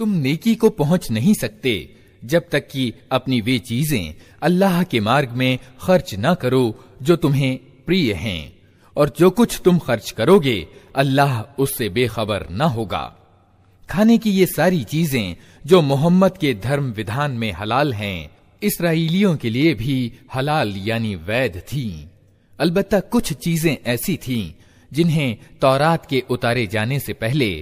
तुम नेकी को पहुंच नहीं सकते जब तक कि अपनी वे चीजें अल्लाह के मार्ग में खर्च न करो जो तुम्हें प्रिय हैं, और जो कुछ तुम खर्च करोगे अल्लाह उससे बेखबर न होगा। खाने की ये सारी चीजें जो मोहम्मद के धर्म विधान में हलाल हैं, इसराइलियों के लिए भी हलाल यानी वैध थीं। अलबत्ता कुछ चीजें ऐसी थीं जिन्हें तौरात के उतारे जाने से पहले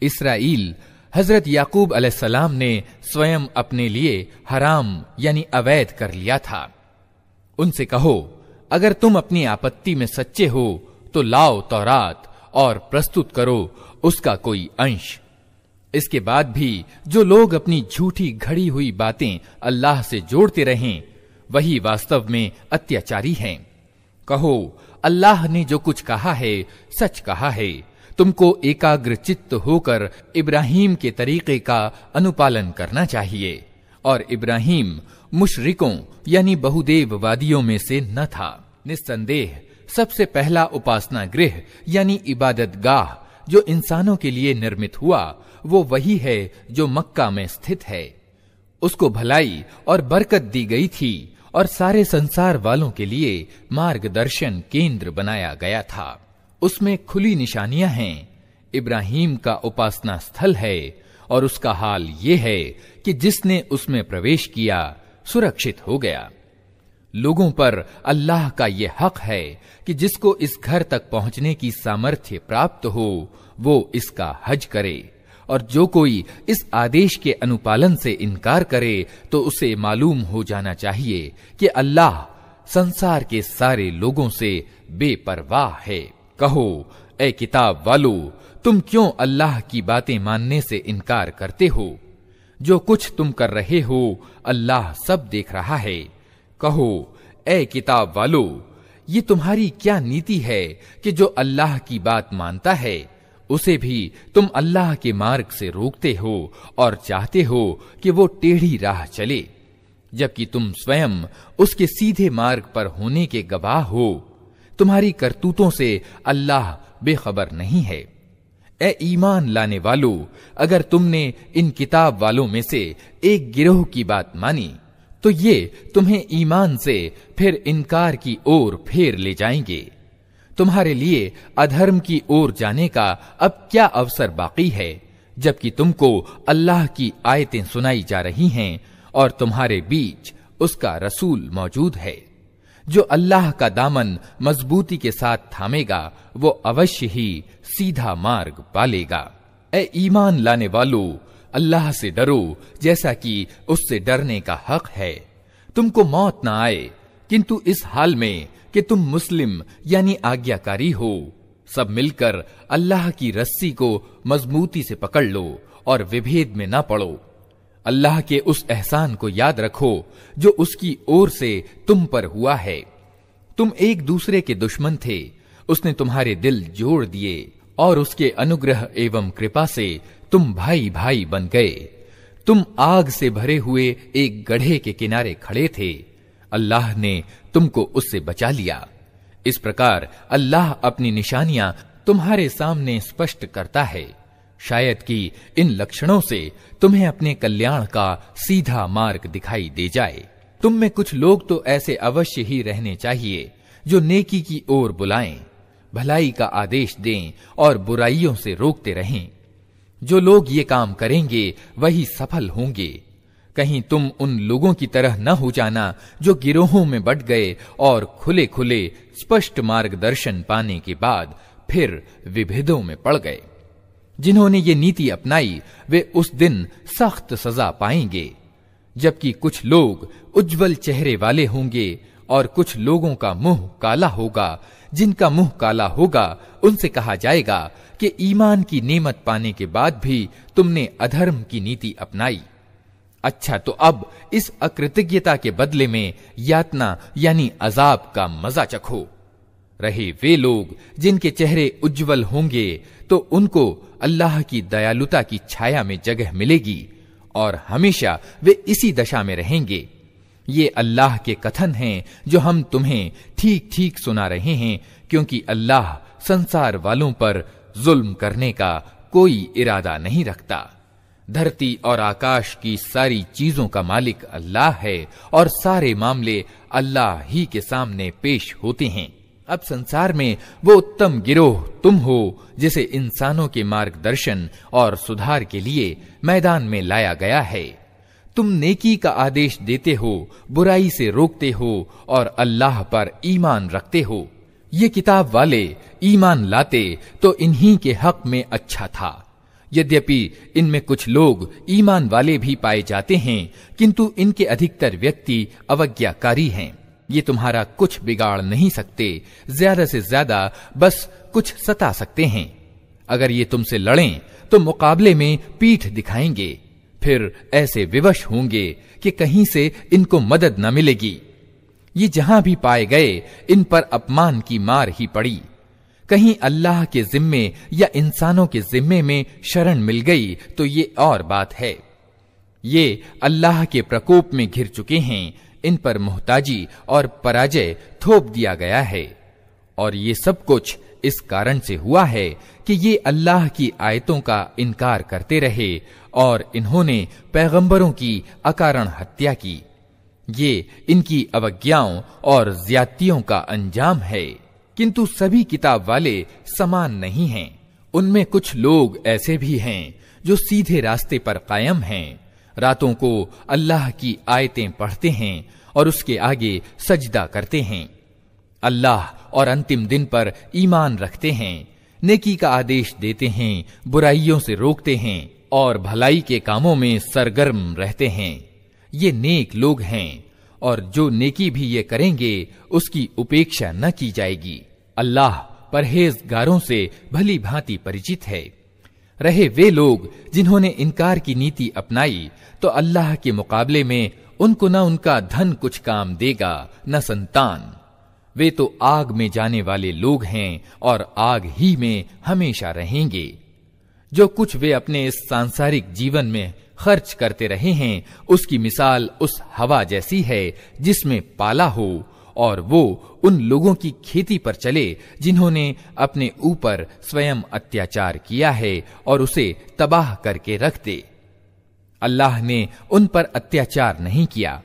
इसराइल हजरत याकूब अलैहिस्सलाम ने स्वयं अपने लिए हराम यानी अवैध कर लिया था। उनसे कहो, अगर तुम अपनी आपत्ति में सच्चे हो तो लाओ तौरात और प्रस्तुत करो उसका कोई अंश। इसके बाद भी जो लोग अपनी झूठी घड़ी हुई बातें अल्लाह से जोड़ते रहें, वही वास्तव में अत्याचारी हैं। कहो, अल्लाह ने जो कुछ कहा है सच कहा है। तुमको एकाग्र चित्त होकर इब्राहिम के तरीके का अनुपालन करना चाहिए, और इब्राहिम मुशरिकों यानी बहुदेववादियों में से न था। निस्संदेह सबसे पहला उपासना गृह यानी इबादत गाह जो इंसानों के लिए निर्मित हुआ वो वही है जो मक्का में स्थित है। उसको भलाई और बरकत दी गई थी और सारे संसार वालों के लिए मार्गदर्शन केंद्र बनाया गया था। उसमें खुली निशानियां हैं। इब्राहिम का उपासना स्थल है और उसका हाल ये है कि जिसने उसमें प्रवेश किया सुरक्षित हो गया। लोगों पर अल्लाह का ये हक है कि जिसको इस घर तक पहुंचने की सामर्थ्य प्राप्त हो वो इसका हज करे, और जो कोई इस आदेश के अनुपालन से इनकार करे तो उसे मालूम हो जाना चाहिए कि अल्लाह संसार के सारे लोगों से बेपरवाह है। कहो, ए किताब वालो, तुम क्यों अल्लाह की बातें मानने से इनकार करते हो? जो कुछ तुम कर रहे हो अल्लाह सब देख रहा है। कहो, ए किताब वालो, ये तुम्हारी क्या नीति है कि जो अल्लाह की बात मानता है उसे भी तुम अल्लाह के मार्ग से रोकते हो और चाहते हो कि वो टेढ़ी राह चले, जबकि तुम स्वयं उसके सीधे मार्ग पर होने के गवाह हो। तुम्हारी करतूतों से अल्लाह बेखबर नहीं है। ए ईमान लाने वालों, अगर तुमने इन किताब वालों में से एक गिरोह की बात मानी तो ये तुम्हें ईमान से फिर इनकार की ओर फेर ले जाएंगे। तुम्हारे लिए अधर्म की ओर जाने का अब क्या अवसर बाकी है, जबकि तुमको अल्लाह की आयतें सुनाई जा रही हैं और तुम्हारे बीच उसका रसूल मौजूद है। जो अल्लाह का दामन मजबूती के साथ थामेगा वो अवश्य ही सीधा मार्ग पालेगा। ए ईमान लाने वालों, अल्लाह से डरो जैसा कि उससे डरने का हक है। तुमको मौत ना आए, किंतु इस हाल में कि तुम मुस्लिम यानी आज्ञाकारी हो। सब मिलकर अल्लाह की रस्सी को मजबूती से पकड़ लो और विभेद में ना पड़ो। अल्लाह के उस एहसान को याद रखो जो उसकी ओर से तुम पर हुआ है। तुम एक दूसरे के दुश्मन थे, उसने तुम्हारे दिल जोड़ दिए और उसके अनुग्रह एवं कृपा से तुम भाई भाई बन गए। तुम आग से भरे हुए एक गड्ढे के किनारे खड़े थे, अल्लाह ने तुमको उससे बचा लिया। इस प्रकार अल्लाह अपनी निशानियां तुम्हारे सामने स्पष्ट करता है, शायद कि इन लक्षणों से तुम्हें अपने कल्याण का सीधा मार्ग दिखाई दे जाए। तुम में कुछ लोग तो ऐसे अवश्य ही रहने चाहिए जो नेकी की ओर बुलाएं, भलाई का आदेश दें और बुराइयों से रोकते रहें। जो लोग ये काम करेंगे वही सफल होंगे। कहीं तुम उन लोगों की तरह न हो जाना जो गिरोहों में बंट गए और खुले खुले स्पष्ट मार्गदर्शन पाने के बाद फिर विभेदों में पड़ गए। जिन्होंने ये नीति अपनाई वे उस दिन सख्त सजा पाएंगे, जबकि कुछ लोग उज्जवल चेहरे वाले होंगे और कुछ लोगों का मुंह काला होगा। जिनका मुंह काला होगा उनसे कहा जाएगा कि ईमान की नेमत पाने के बाद भी तुमने अधर्म की नीति अपनाई। अच्छा, तो अब इस अकृतज्ञता के बदले में यातना यानी अजाब का मजा चखो। रहे वे लोग जिनके चेहरे उज्जवल होंगे तो उनको अल्लाह की दयालुता की छाया में जगह मिलेगी और हमेशा वे इसी दशा में रहेंगे। ये अल्लाह के कथन हैं जो हम तुम्हें ठीक ठीक सुना रहे हैं, क्योंकि अल्लाह संसार वालों पर जुल्म करने का कोई इरादा नहीं रखता। धरती और आकाश की सारी चीजों का मालिक अल्लाह है और सारे मामले अल्लाह ही के सामने पेश होते हैं। अब संसार में वो उत्तम गिरोह तुम हो जिसे इंसानों के मार्गदर्शन और सुधार के लिए मैदान में लाया गया है। तुम नेकी का आदेश देते हो, बुराई से रोकते हो और अल्लाह पर ईमान रखते हो। ये किताब वाले ईमान लाते तो इन्हीं के हक में अच्छा था। यद्यपि इनमें कुछ लोग ईमान वाले भी पाए जाते हैं, किंतु इनके अधिकतर व्यक्ति अवज्ञाकारी हैं। ये तुम्हारा कुछ बिगाड़ नहीं सकते, ज्यादा से ज्यादा बस कुछ सता सकते हैं। अगर ये तुमसे लड़ें तो मुकाबले में पीठ दिखाएंगे, फिर ऐसे विवश होंगे कि कहीं से इनको मदद न मिलेगी। ये जहां भी पाए गए इन पर अपमान की मार ही पड़ी। कहीं अल्लाह के जिम्मे या इंसानों के जिम्मे में शरण मिल गई तो ये और बात है। ये अल्लाह के प्रकोप में घिर चुके हैं, इन पर मोहताजी और पराजय थोप दिया गया है। और ये सब कुछ इस कारण से हुआ है कि ये अल्लाह की आयतों का इनकार करते रहे और इन्होंने पैगंबरों की अकारण हत्या की। ये इनकी अवज्ञाओं और ज्यादतियों का अंजाम है। किंतु सभी किताब वाले समान नहीं हैं। उनमें कुछ लोग ऐसे भी हैं जो सीधे रास्ते पर कायम हैं, रातों को अल्लाह की आयतें पढ़ते हैं और उसके आगे सजदा करते हैं, अल्लाह और अंतिम दिन पर ईमान रखते हैं, नेकी का आदेश देते हैं, बुराइयों से रोकते हैं और भलाई के कामों में सरगर्म रहते हैं। ये नेक लोग हैं और जो नेकी भी ये करेंगे उसकी उपेक्षा न की जाएगी। अल्लाह परहेजगारों से भली भांति परिचित है। रहे वे लोग जिन्होंने इनकार की नीति अपनाई तो अल्लाह के मुकाबले में उनको न उनका धन कुछ काम देगा न संतान। वे तो आग में जाने वाले लोग हैं और आग ही में हमेशा रहेंगे। जो कुछ वे अपने इस सांसारिक जीवन में खर्च करते रहे हैं उसकी मिसाल उस हवा जैसी है जिसमें पाला हो और वो उन लोगों की खेती पर चले जिन्होंने अपने ऊपर स्वयं अत्याचार किया है और उसे तबाह करके रख दे। अल्लाह ने उन पर अत्याचार नहीं किया,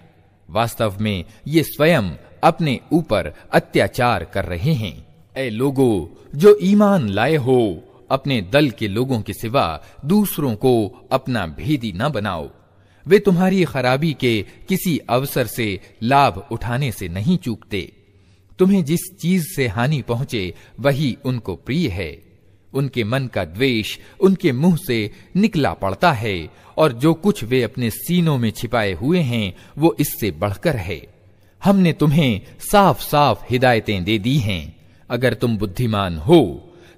वास्तव में ये स्वयं अपने ऊपर अत्याचार कर रहे हैं। ऐ लोगों जो ईमान लाए हो, अपने दल के लोगों के सिवा दूसरों को अपना भेदी न बनाओ। वे तुम्हारी खराबी के किसी अवसर से लाभ उठाने से नहीं चूकते। तुम्हें जिस चीज से हानि पहुंचे वही उनको प्रिय है। उनके मन का द्वेष उनके मुंह से निकला पड़ता है और जो कुछ वे अपने सीनों में छिपाए हुए हैं वो इससे बढ़कर है। हमने तुम्हें साफ साफ हिदायतें दे दी हैं। अगर तुम बुद्धिमान हो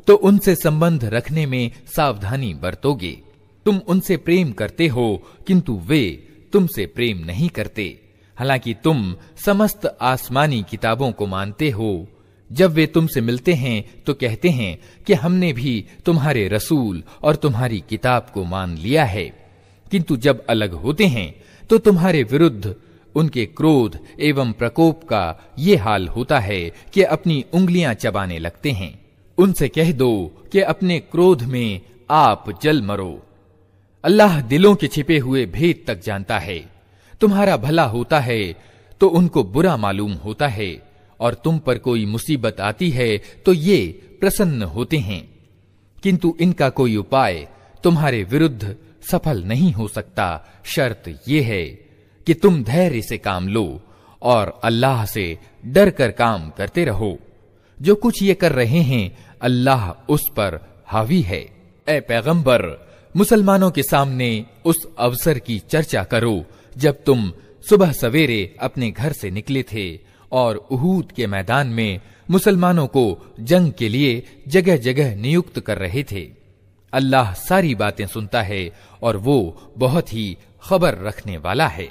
तो उनसे संबंध रखने में सावधानी बरतोगे। तुम उनसे प्रेम करते हो किंतु वे तुमसे प्रेम नहीं करते, हालांकि तुम समस्त आसमानी किताबों को मानते हो। जब वे तुमसे मिलते हैं तो कहते हैं कि हमने भी तुम्हारे रसूल और तुम्हारी किताब को मान लिया है, किंतु जब अलग होते हैं तो तुम्हारे विरुद्ध उनके क्रोध एवं प्रकोप का ये हाल होता है कि अपनी उंगलियां चबाने लगते हैं। उनसे कह दो कि अपने क्रोध में आप जल मरो। अल्लाह दिलों के छिपे हुए भेद तक जानता है। तुम्हारा भला होता है तो उनको बुरा मालूम होता है और तुम पर कोई मुसीबत आती है तो ये प्रसन्न होते हैं, किंतु इनका कोई उपाय तुम्हारे विरुद्ध सफल नहीं हो सकता। शर्त ये है कि तुम धैर्य से काम लो और अल्लाह से डर कर काम करते रहो। जो कुछ ये कर रहे हैं अल्लाह उस पर हावी है। ऐ पैगंबर, मुसलमानों के सामने उस अवसर की चर्चा करो जब तुम सुबह सवेरे अपने घर से निकले थे और उहूद के मैदान में मुसलमानों को जंग के लिए जगह जगह नियुक्त कर रहे थे। अल्लाह सारी बातें सुनता है और वो बहुत ही खबर रखने वाला है।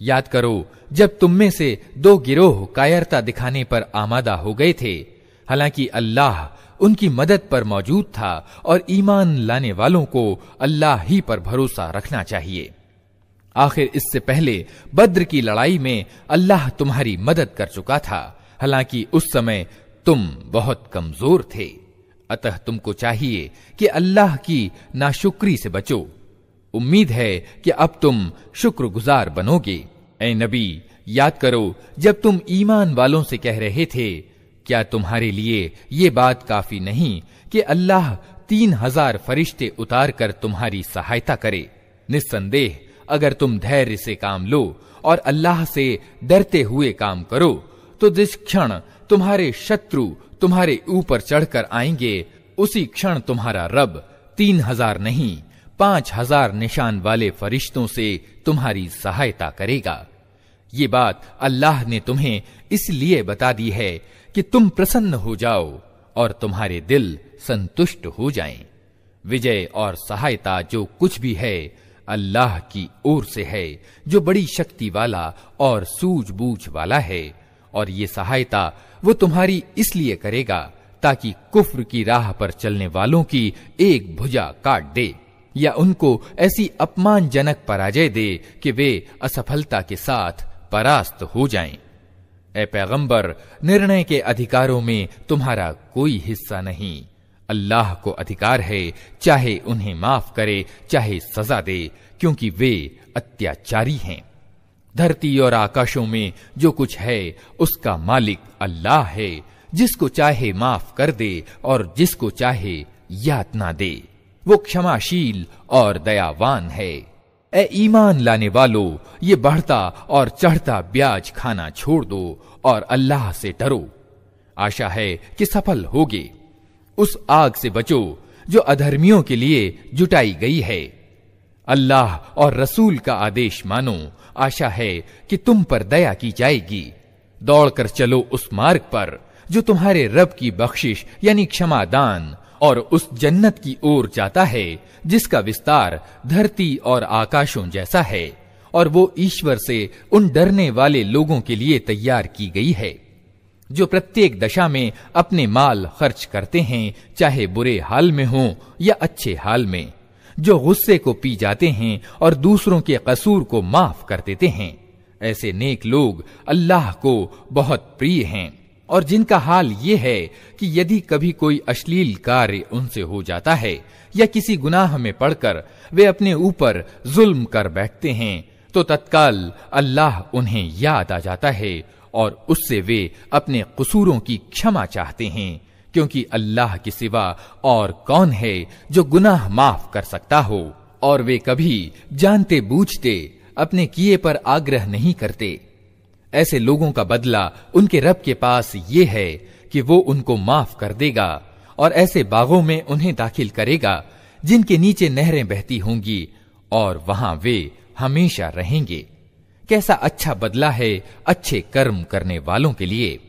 याद करो जब तुम में से दो गिरोह कायरता दिखाने पर आमादा हो गए थे, हालांकि अल्लाह उनकी मदद पर मौजूद था और ईमान लाने वालों को अल्लाह ही पर भरोसा रखना चाहिए। आखिर इससे पहले बद्र की लड़ाई में अल्लाह तुम्हारी मदद कर चुका था, हालांकि उस समय तुम बहुत कमजोर थे। अतः तुमको चाहिए कि अल्लाह की नाशुक्री से बचो। उम्मीद है कि अब तुम शुक्रगुजार बनोगे। ऐ नबी, याद करो जब तुम ईमान वालों से कह रहे थे, क्या तुम्हारे लिए ये बात काफी नहीं कि अल्लाह 3000 फरिश्ते उतार कर तुम्हारी सहायता करे। निस्संदेह अगर तुम धैर्य से काम लो और अल्लाह से डरते हुए काम करो तो जिस क्षण तुम्हारे शत्रु तुम्हारे ऊपर चढ़कर आएंगे उसी क्षण तुम्हारा रब 3000 नहीं 5000 निशान वाले फरिश्तों से तुम्हारी सहायता करेगा। ये बात अल्लाह ने तुम्हें इसलिए बता दी है कि तुम प्रसन्न हो जाओ और तुम्हारे दिल संतुष्ट हो जाएं। विजय और सहायता जो कुछ भी है अल्लाह की ओर से है, जो बड़ी शक्ति वाला और सूझबूझ वाला है। और ये सहायता वो तुम्हारी इसलिए करेगा ताकि कुफ्र की राह पर चलने वालों की एक भुजा काट दे या उनको ऐसी अपमानजनक पराजय दे कि वे असफलता के साथ परास्त हो जाएं। ऐ पैगंबर, निर्णय के अधिकारों में तुम्हारा कोई हिस्सा नहीं। अल्लाह को अधिकार है चाहे उन्हें माफ करे चाहे सजा दे, क्योंकि वे अत्याचारी हैं। धरती और आकाशों में जो कुछ है उसका मालिक अल्लाह है, जिसको चाहे माफ कर दे और जिसको चाहे यातना दे। वो क्षमाशील और दयावान है। ए ईमान लाने वालों, ये बढ़ता और चढ़ता ब्याज खाना छोड़ दो और अल्लाह से डरो। आशा है कि सफल होगे। उस आग से बचो जो अधर्मियों के लिए जुटाई गई है। अल्लाह और रसूल का आदेश मानो। आशा है कि तुम पर दया की जाएगी। दौड़कर चलो उस मार्ग पर जो तुम्हारे रब की बख्शिश यानी क्षमादान और उस जन्नत की ओर जाता है जिसका विस्तार धरती और आकाशों जैसा है, और वो ईश्वर से उन डरने वाले लोगों के लिए तैयार की गई है जो प्रत्येक दशा में अपने माल खर्च करते हैं, चाहे बुरे हाल में हो या अच्छे हाल में, जो गुस्से को पी जाते हैं और दूसरों के कसूर को माफ कर देते हैं। ऐसे नेक लोग अल्लाह को बहुत प्रिय हैं। और जिनका हाल ये है कि यदि कभी कोई अश्लील कार्य उनसे हो जाता है या किसी गुनाह में पड़कर वे अपने ऊपर जुल्म कर बैठते हैं तो तत्काल अल्लाह उन्हें याद आ जाता है और उससे वे अपने कसूरों की क्षमा चाहते हैं, क्योंकि अल्लाह के सिवा और कौन है जो गुनाह माफ कर सकता हो। और वे कभी जानते बूझते अपने किए पर आग्रह नहीं करते। ऐसे लोगों का बदला उनके रब के पास ये है कि वो उनको माफ कर देगा और ऐसे बागों में उन्हें दाखिल करेगा जिनके नीचे नहरें बहती होंगी और वहां वे हमेशा रहेंगे। कैसा अच्छा बदला है अच्छे कर्म करने वालों के लिए।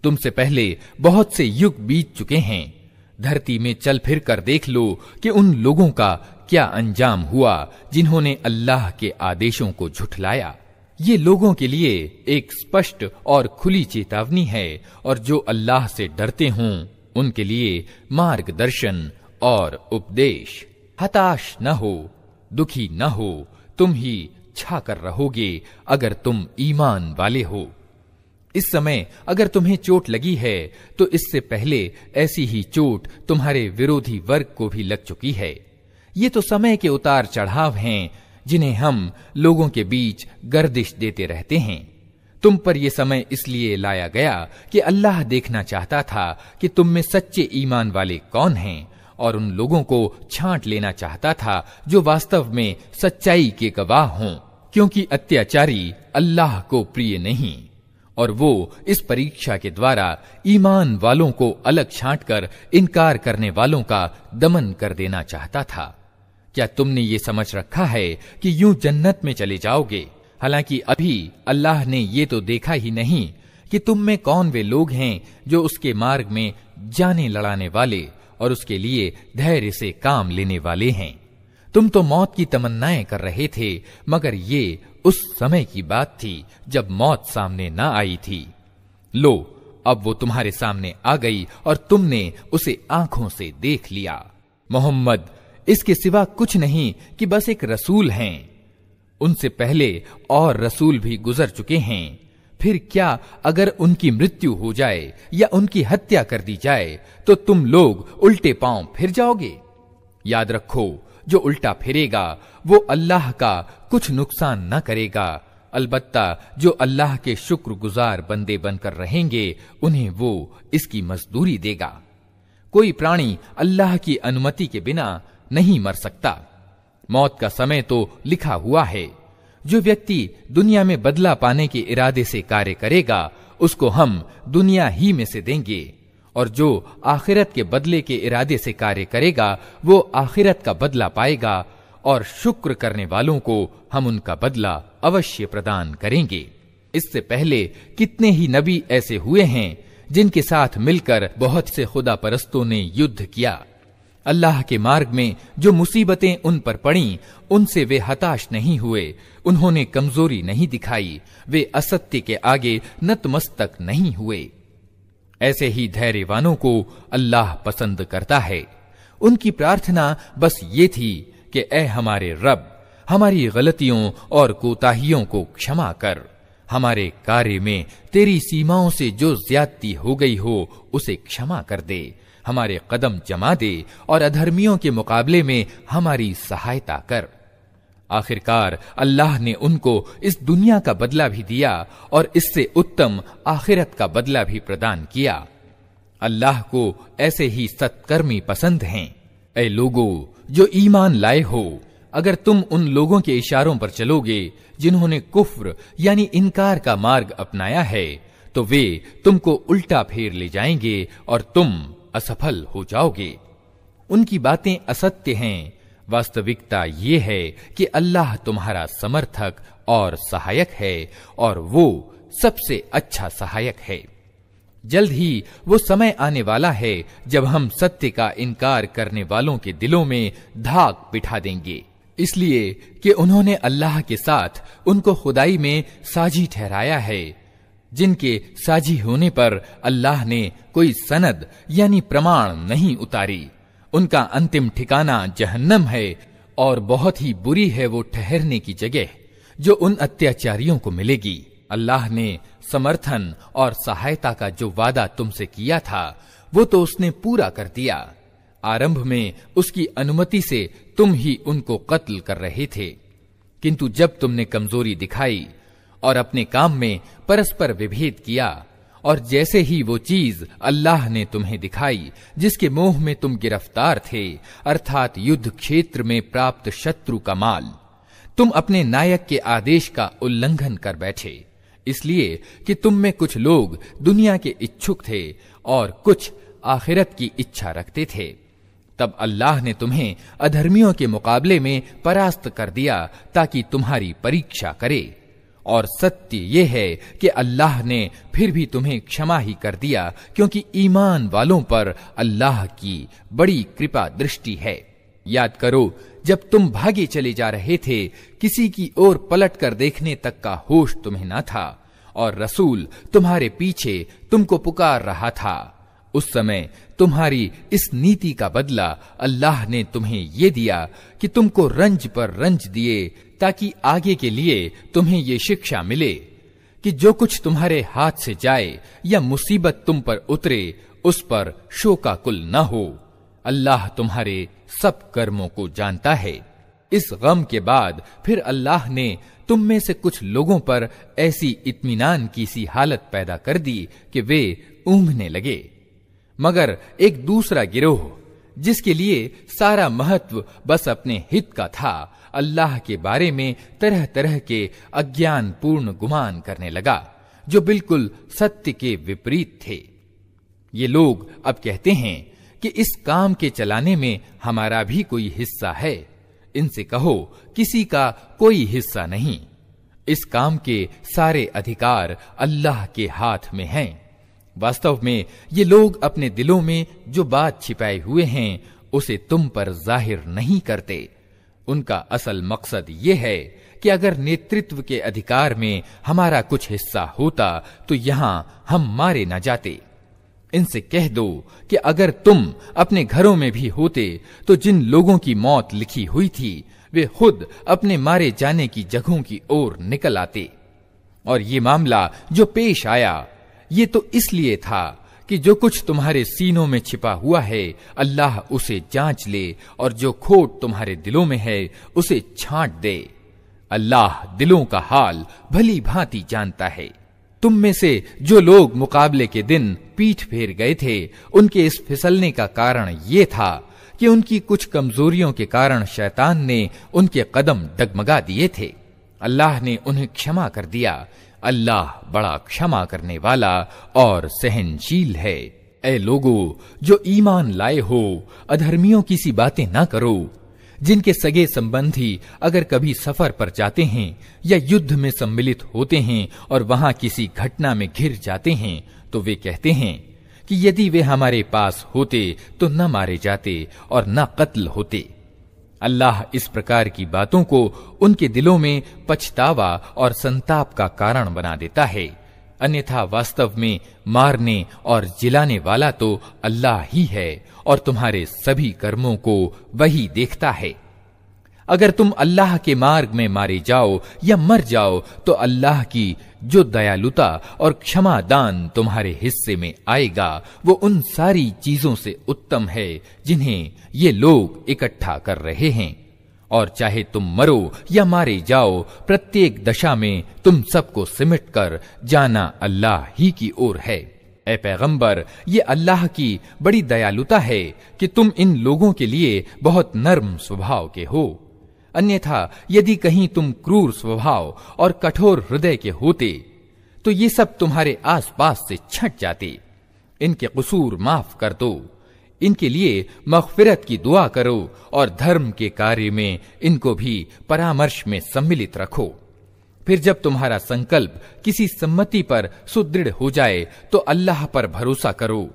तुमसे पहले बहुत से युग बीत चुके हैं। धरती में चल फिर कर देख लो कि उन लोगों का क्या अंजाम हुआ जिन्होंने अल्लाह के आदेशों को झुठलाया। ये लोगों के लिए एक स्पष्ट और खुली चेतावनी है, और जो अल्लाह से डरते हों उनके लिए मार्गदर्शन और उपदेश। हताश न हो, दुखी न हो, तुम ही छाकर रहोगे अगर तुम ईमान वाले हो। इस समय अगर तुम्हें चोट लगी है तो इससे पहले ऐसी ही चोट तुम्हारे विरोधी वर्ग को भी लग चुकी है। ये तो समय के उतार चढ़ाव हैं जिन्हें हम लोगों के बीच गर्दिश देते रहते हैं। तुम पर यह समय इसलिए लाया गया कि अल्लाह देखना चाहता था कि तुम में सच्चे ईमान वाले कौन हैं, और उन लोगों को छांट लेना चाहता था जो वास्तव में सच्चाई के गवाह हों, क्योंकि अत्याचारी अल्लाह को प्रिय नहीं। और वो इस परीक्षा के द्वारा ईमान वालों को अलग छांटकर इनकार करने वालों का दमन कर देना चाहता था। क्या तुमने ये समझ रखा है कि यूं जन्नत में चले जाओगे, हालांकि अभी अल्लाह ने ये तो देखा ही नहीं कि तुम में कौन वे लोग हैं जो उसके मार्ग में जाने लड़ाने वाले और उसके लिए धैर्य से काम लेने वाले हैं। तुम तो मौत की तमन्नाएं कर रहे थे, मगर ये उस समय की बात थी जब मौत सामने न आई थी। लो, अब वो तुम्हारे सामने आ गई और तुमने उसे आंखों से देख लिया। मोहम्मद इसके सिवा कुछ नहीं कि बस एक रसूल हैं। उनसे पहले और रसूल भी गुजर चुके हैं। फिर क्या अगर उनकी मृत्यु हो जाए या उनकी हत्या कर दी जाए तो तुम लोग उल्टे पांव फिर जाओगे? याद रखो, जो उल्टा फिरेगा वो अल्लाह का कुछ नुकसान न करेगा। अलबत्ता जो अल्लाह के शुक्रगुजार बंदे बनकर रहेंगे उन्हें वो इसकी मजदूरी देगा। कोई प्राणी अल्लाह की अनुमति के बिना नहीं मर सकता। मौत का समय तो लिखा हुआ है। जो व्यक्ति दुनिया में बदला पाने के इरादे से कार्य करेगा उसको हम दुनिया ही में से देंगे, और जो आखिरत के बदले के इरादे से कार्य करेगा वो आखिरत का बदला पाएगा, और शुक्र करने वालों को हम उनका बदला अवश्य प्रदान करेंगे। इससे पहले कितने ही नबी ऐसे हुए हैं जिनके साथ मिलकर बहुत से खुदा परस्तों ने युद्ध किया। अल्लाह के मार्ग में जो मुसीबतें उन पर पड़ीं, उनसे वे हताश नहीं हुए, उन्होंने कमजोरी नहीं दिखाई, वे असत्य के आगे नतमस्तक नहीं हुए। ऐसे ही धैर्यवानों को अल्लाह पसंद करता है। उनकी प्रार्थना बस ये थी कि ऐ हमारे रब, हमारी गलतियों और कोताहियों को क्षमा कर, हमारे कार्य में तेरी सीमाओं से जो ज्यादती हो गई हो उसे क्षमा कर दे, हमारे कदम जमा दे और अधर्मियों के मुकाबले में हमारी सहायता कर। आखिरकार अल्लाह ने उनको इस दुनिया का बदला भी दिया और इससे उत्तम आखिरत का बदला भी प्रदान किया। अल्लाह को ऐसे ही सत्कर्मी पसंद हैं। ऐ लोगों जो ईमान लाए हो, अगर तुम उन लोगों के इशारों पर चलोगे जिन्होंने कुफ्र यानी इनकार का मार्ग अपनाया है, तो वे तुमको उल्टा फेर ले जाएंगे और तुम असफल हो जाओगे। उनकी बातें असत्य हैं। वास्तविकता ये है कि अल्लाह तुम्हारा समर्थक और सहायक है, और वो सबसे अच्छा सहायक है। जल्द ही वो समय आने वाला है जब हम सत्य का इनकार करने वालों के दिलों में धाक बिठा देंगे, इसलिए कि उन्होंने अल्लाह के साथ उनको खुदाई में साझी ठहराया है, जिनके साझी होने पर अल्लाह ने कोई सनद यानी प्रमाण नहीं उतारी। उनका अंतिम ठिकाना जहन्नम है, और बहुत ही बुरी है वो ठहरने की जगह जो उन अत्याचारियों को मिलेगी। अल्लाह ने समर्थन और सहायता का जो वादा तुमसे किया था वो तो उसने पूरा कर दिया। आरंभ में उसकी अनुमति से तुम ही उनको कत्ल कर रहे थे, किंतु जब तुमने कमजोरी दिखाई और अपने काम में परस्पर विभेद किया, और जैसे ही वो चीज अल्लाह ने तुम्हें दिखाई जिसके मोह में तुम गिरफ्तार थे, अर्थात युद्ध क्षेत्र में प्राप्त शत्रु का माल, तुम अपने नायक के आदेश का उल्लंघन कर बैठे, इसलिए कि तुम में कुछ लोग दुनिया के इच्छुक थे और कुछ आखिरत की इच्छा रखते थे। तब अल्लाह ने तुम्हें अधर्मियों के मुकाबले में परास्त कर दिया ताकि तुम्हारी परीक्षा करे, और सत्य ये है कि अल्लाह ने फिर भी तुम्हें क्षमा ही कर दिया, क्योंकि ईमान वालों पर अल्लाह की बड़ी कृपा दृष्टि है। याद करो जब तुम भागे चले जा रहे थे, किसी की ओर पलट कर देखने तक का होश तुम्हें न था, और रसूल तुम्हारे पीछे तुमको पुकार रहा था। उस समय तुम्हारी इस नीति का बदला अल्लाह ने तुम्हें ये दिया कि तुमको रंज पर रंज दिए, ताकि आगे के लिए तुम्हें ये शिक्षा मिले कि जो कुछ तुम्हारे हाथ से जाए या मुसीबत तुम पर उतरे उस पर शोकाकुल न हो। अल्लाह तुम्हारे सब कर्मों को जानता है। इस गम के बाद फिर अल्लाह ने तुम में से कुछ लोगों पर ऐसी इत्मीनान की सी हालत पैदा कर दी कि वे ऊँघने लगे, मगर एक दूसरा गिरोह जिसके लिए सारा महत्व बस अपने हित का था, अल्लाह के बारे में तरह तरह के अज्ञान पूर्ण गुमान करने लगा जो बिल्कुल सत्य के विपरीत थे। ये लोग अब कहते हैं कि इस काम के चलाने में हमारा भी कोई हिस्सा है। इनसे कहो किसी का कोई हिस्सा नहीं, इस काम के सारे अधिकार अल्लाह के हाथ में हैं। वास्तव में ये लोग अपने दिलों में जो बात छिपाए हुए हैं उसे तुम पर जाहिर नहीं करते। उनका असल मकसद ये है कि अगर नेतृत्व के अधिकार में हमारा कुछ हिस्सा होता तो यहां हम मारे न जाते। इनसे कह दो कि अगर तुम अपने घरों में भी होते तो जिन लोगों की मौत लिखी हुई थी वे खुद अपने मारे जाने की जगहों की ओर निकल आते। और ये मामला जो पेश आया ये तो इसलिए था कि जो कुछ तुम्हारे सीनों में छिपा हुआ है अल्लाह उसे जांच ले और जो खोट तुम्हारे दिलों में है उसे छांट दे। अल्लाह दिलों का हाल भली भांति जानता है। तुम में से जो लोग मुकाबले के दिन पीठ फेर गए थे उनके इस फिसलने का कारण ये था कि उनकी कुछ कमजोरियों के कारण शैतान ने उनके कदम डगमगा दिए थे। अल्लाह ने उन्हें क्षमा कर दिया। अल्लाह बड़ा क्षमा करने वाला और सहनशील है। ऐ लोगों जो ईमान लाए हो, अधर्मियों की सी बातें ना करो। जिनके सगे संबंधी अगर कभी सफर पर जाते हैं या युद्ध में सम्मिलित होते हैं और वहां किसी घटना में घिर जाते हैं तो वे कहते हैं कि यदि वे हमारे पास होते तो न मारे जाते और न कत्ल होते। अल्लाह इस प्रकार की बातों को उनके दिलों में पछतावा और संताप का कारण बना देता है। अन्यथा वास्तव में मारने और जिलाने वाला तो अल्लाह ही है और तुम्हारे सभी कर्मों को वही देखता है। अगर तुम अल्लाह के मार्ग में मारे जाओ या मर जाओ तो अल्लाह की जो दयालुता और क्षमा दान तुम्हारे हिस्से में आएगा वो उन सारी चीजों से उत्तम है जिन्हें ये लोग इकट्ठा कर रहे हैं। और चाहे तुम मरो या मारे जाओ, प्रत्येक दशा में तुम सबको सिमट कर जाना अल्लाह ही की ओर है। ऐ पैगंबर, ये अल्लाह की बड़ी दयालुता है कि तुम इन लोगों के लिए बहुत नर्म स्वभाव के हो। अन्यथा यदि कहीं तुम क्रूर स्वभाव और कठोर हृदय के होते तो ये सब तुम्हारे आसपास से छट जाते। इनके कसूर माफ कर दो, इनके लिए मग़फ़िरत की दुआ करो और धर्म के कार्य में इनको भी परामर्श में सम्मिलित रखो। फिर जब तुम्हारा संकल्प किसी सम्मति पर सुदृढ़ हो जाए तो अल्लाह पर भरोसा करो।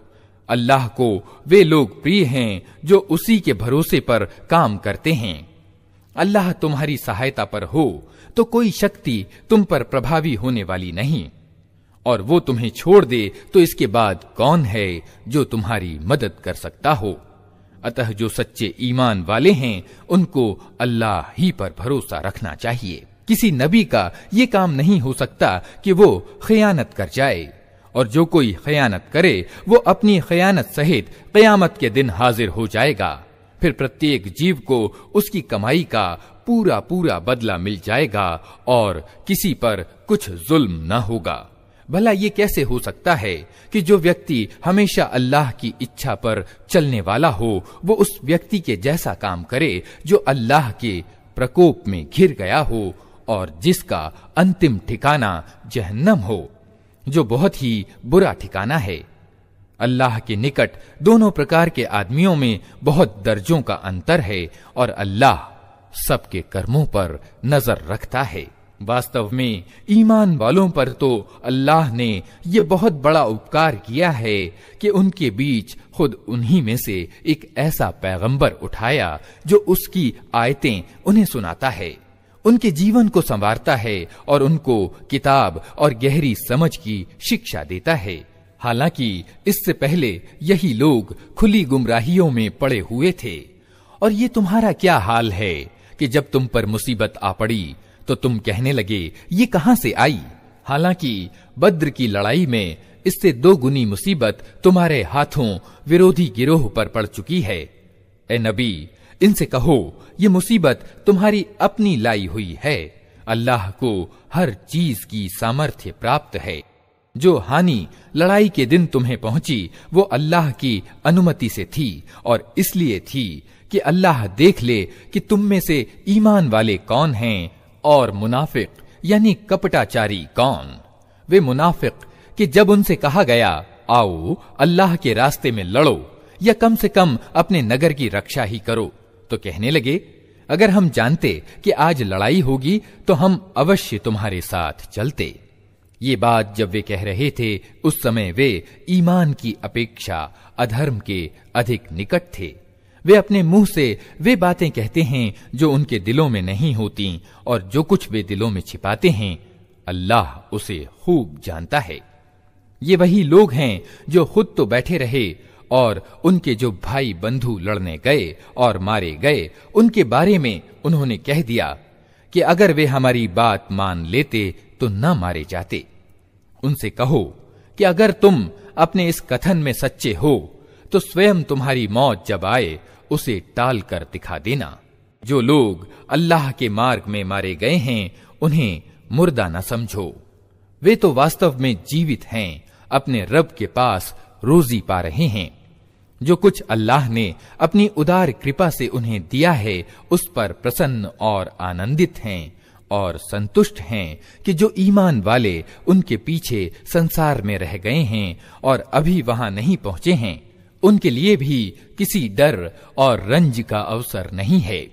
अल्लाह को वे लोग प्रिय हैं जो उसी के भरोसे पर काम करते हैं। अल्लाह तुम्हारी सहायता पर हो तो कोई शक्ति तुम पर प्रभावी होने वाली नहीं, और वो तुम्हें छोड़ दे तो इसके बाद कौन है जो तुम्हारी मदद कर सकता हो। अतः जो सच्चे ईमान वाले हैं उनको अल्लाह ही पर भरोसा रखना चाहिए। किसी नबी का ये काम नहीं हो सकता कि वो खयानत कर जाए, और जो कोई खयानत करे वो अपनी खयानत सहित क़यामत के दिन हाजिर हो जाएगा। फिर प्रत्येक जीव को उसकी कमाई का पूरा पूरा बदला मिल जाएगा और किसी पर कुछ जुल्म न होगा। भला ये कैसे हो सकता है कि जो व्यक्ति हमेशा अल्लाह की इच्छा पर चलने वाला हो वो उस व्यक्ति के जैसा काम करे जो अल्लाह के प्रकोप में घिर गया हो और जिसका अंतिम ठिकाना जहन्नम हो, जो बहुत ही बुरा ठिकाना है। अल्लाह के निकट दोनों प्रकार के आदमियों में बहुत दर्जों का अंतर है और अल्लाह सबके कर्मों पर नजर रखता है। वास्तव में ईमान वालों पर तो अल्लाह ने ये बहुत बड़ा उपकार किया है कि उनके बीच खुद उन्हीं में से एक ऐसा पैगंबर उठाया जो उसकी आयतें उन्हें सुनाता है, उनके जीवन को संवारता है और उनको किताब और गहरी समझ की शिक्षा देता है। हालांकि इससे पहले यही लोग खुली गुमराहियों में पड़े हुए थे। और ये तुम्हारा क्या हाल है कि जब तुम पर मुसीबत आ पड़ी तो तुम कहने लगे ये कहां से आई, हालांकि बद्र की लड़ाई में इससे 2 गुनी मुसीबत तुम्हारे हाथों विरोधी गिरोह पर पड़ चुकी है। ए नबी, इनसे कहो ये मुसीबत तुम्हारी अपनी लाई हुई है। अल्लाह को हर चीज की सामर्थ्य प्राप्त है। जो हानि लड़ाई के दिन तुम्हें पहुंची वो अल्लाह की अनुमति से थी और इसलिए थी कि अल्लाह देख ले कि तुम में से ईमान वाले कौन हैं और मुनाफिक यानी कपटाचारी कौन। वे मुनाफिक कि जब उनसे कहा गया आओ अल्लाह के रास्ते में लड़ो या कम से कम अपने नगर की रक्षा ही करो, तो कहने लगे अगर हम जानते कि आज लड़ाई होगी तो हम अवश्य तुम्हारे साथ चलते। ये बात जब वे कह रहे थे उस समय वे ईमान की अपेक्षा अधर्म के अधिक निकट थे। वे अपने मुंह से वे बातें कहते हैं जो उनके दिलों में नहीं होती, और जो कुछ वे दिलों में छिपाते हैं अल्लाह उसे खूब जानता है। ये वही लोग हैं जो खुद तो बैठे रहे और उनके जो भाई बंधु लड़ने गए और मारे गए उनके बारे में उन्होंने कह दिया कि अगर वे हमारी बात मान लेते तो न मारे जाते। उनसे कहो कि अगर तुम अपने इस कथन में सच्चे हो तो स्वयं तुम्हारी मौत जब आए उसे टाल कर दिखा देना। जो लोग अल्लाह के मार्ग में मारे गए हैं उन्हें मुर्दा न समझो, वे तो वास्तव में जीवित हैं, अपने रब के पास रोजी पा रहे हैं। जो कुछ अल्लाह ने अपनी उदार कृपा से उन्हें दिया है उस पर प्रसन्न और आनंदित हैं और संतुष्ट हैं कि जो ईमान वाले उनके पीछे संसार में रह गए हैं और अभी वहां नहीं पहुंचे हैं, उनके लिए भी किसी डर और रंज का अवसर नहीं है।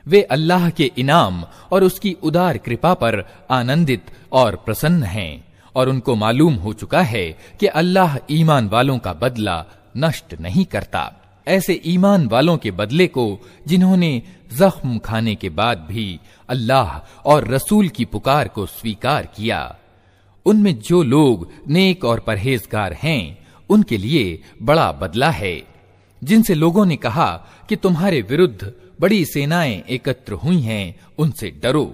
वे अल्लाह के इनाम और उसकी उदार कृपा पर आनंदित और प्रसन्न हैं और उनको मालूम हो चुका है कि अल्लाह ईमान वालों का बदला नष्ट नहीं करता। ऐसे ईमान वालों के बदले को जिन्होंने जख्म खाने के बाद भी अल्लाह और रसूल की पुकार को स्वीकार किया, उनमें जो लोग नेक और परहेजगार हैं उनके लिए बड़ा बदला है। जिनसे लोगों ने कहा कि तुम्हारे विरुद्ध बड़ी सेनाएं एकत्र हुई हैं, उनसे डरो,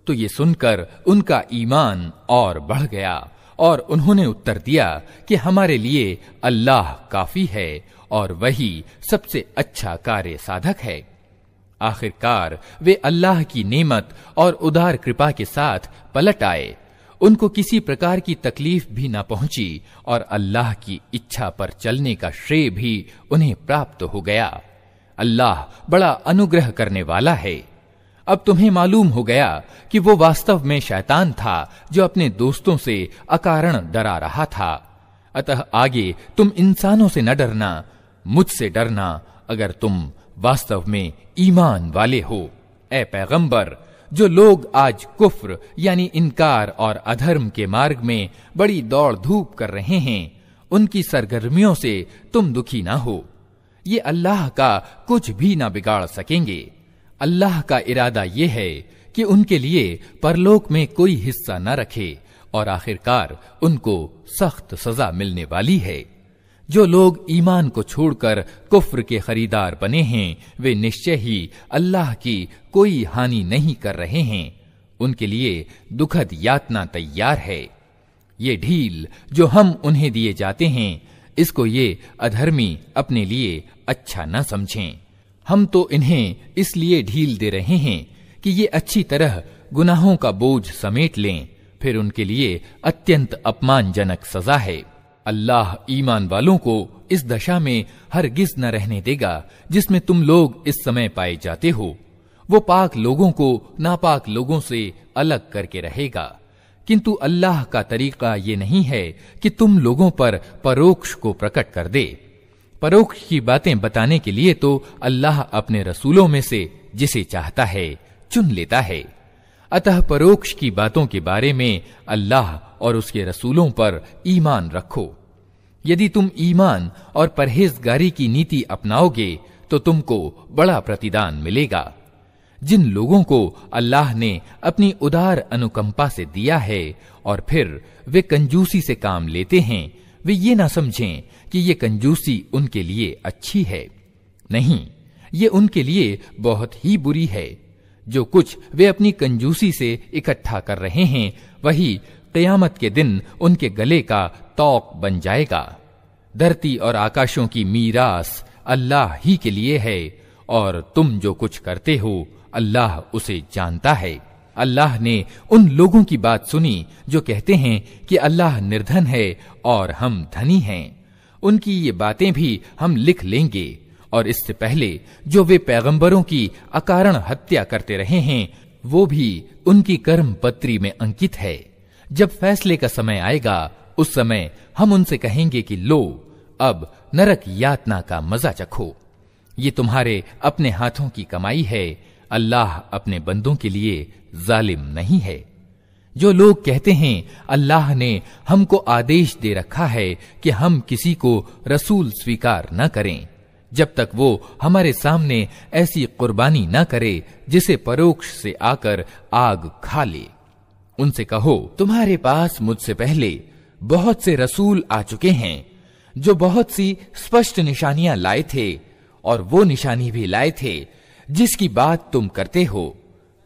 तो ये सुनकर उनका ईमान और बढ़ गया और उन्होंने उत्तर दिया कि हमारे लिए अल्लाह काफी है और वही सबसे अच्छा कार्य साधक है। आखिरकार वे अल्लाह की नेमत और उदार कृपा के साथ पलट आए, उनको किसी प्रकार की तकलीफ भी न पहुंची और अल्लाह की इच्छा पर चलने का श्रेय भी उन्हें प्राप्त हो गया। अल्लाह बड़ा अनुग्रह करने वाला है। अब तुम्हें मालूम हो गया कि वो वास्तव में शैतान था जो अपने दोस्तों से अकारण डरा रहा था। अतः आगे तुम इंसानों से न डरना, मुझसे डरना अगर तुम वास्तव में ईमान वाले हो। ए पैगंबर, जो लोग आज कुफ्र यानी इनकार और अधर्म के मार्ग में बड़ी दौड़ धूप कर रहे हैं, उनकी सरगर्मियों से तुम दुखी ना हो। ये अल्लाह का कुछ भी ना बिगाड़ सकेंगे। अल्लाह का इरादा ये है कि उनके लिए परलोक में कोई हिस्सा न रखे और आखिरकार उनको सख्त सजा मिलने वाली है। जो लोग ईमान को छोड़कर कुफ्र के खरीदार बने हैं, वे निश्चय ही अल्लाह की कोई हानि नहीं कर रहे हैं। उनके लिए दुखद यातना तैयार है। ये ढील जो हम उन्हें दिए जाते हैं, इसको ये अधर्मी अपने लिए अच्छा न समझें। हम तो इन्हें इसलिए ढील दे रहे हैं कि ये अच्छी तरह गुनाहों का बोझ समेट लें, फिर उनके लिए अत्यंत अपमानजनक सजा है। अल्लाह ईमान वालों को इस दशा में हरगिज न रहने देगा जिसमें तुम लोग इस समय पाए जाते हो। वो पाक लोगों को नापाक लोगों से अलग करके रहेगा, किंतु अल्लाह का तरीका ये नहीं है कि तुम लोगों पर परोक्ष को प्रकट कर दे। परोक्ष की बातें बताने के लिए तो अल्लाह अपने रसूलों में से जिसे चाहता है चुन लेता है। अतः परोक्ष की बातों के बारे में अल्लाह और उसके रसूलों पर ईमान रखो। यदि तुम ईमान और परहेजगारी की नीति अपनाओगे तो तुमको बड़ा प्रतिदान मिलेगा। जिन लोगों को अल्लाह ने अपनी उदार अनुकंपा से दिया है और फिर वे कंजूसी से काम लेते हैं, वे ये ना समझें कि ये कंजूसी उनके लिए अच्छी है। नहीं, ये उनके लिए बहुत ही बुरी है। जो कुछ वे अपनी कंजूसी से इकट्ठा कर रहे हैं, वही क़यामत के दिन उनके गले का तौक बन जाएगा। धरती और आकाशों की मीरास अल्लाह ही के लिए है और तुम जो कुछ करते हो अल्लाह उसे जानता है। अल्लाह ने उन लोगों की बात सुनी जो कहते हैं कि अल्लाह निर्धन है और हम धनी हैं। उनकी ये बातें भी हम लिख लेंगे और इससे पहले जो वे पैगंबरों की अकारण हत्या करते रहे हैं, वो भी उनकी कर्म पत्री में अंकित है। जब फैसले का समय आएगा, उस समय हम उनसे कहेंगे कि लो, अब नरक यातना का मजा चखो। ये तुम्हारे अपने हाथों की कमाई है। अल्लाह अपने बंदों के लिए जालिम नहीं है। जो लोग कहते हैं अल्लाह ने हमको आदेश दे रखा है कि हम किसी को रसूल स्वीकार न करें जब तक वो हमारे सामने ऐसी कुर्बानी न करे जिसे परोक्ष से आकर आग खा ले। उनसे कहो, तुम्हारे पास मुझसे पहले बहुत से रसूल आ चुके हैं जो बहुत सी स्पष्ट निशानियां लाए थे और वो निशानी भी लाए थे जिसकी बात तुम करते हो।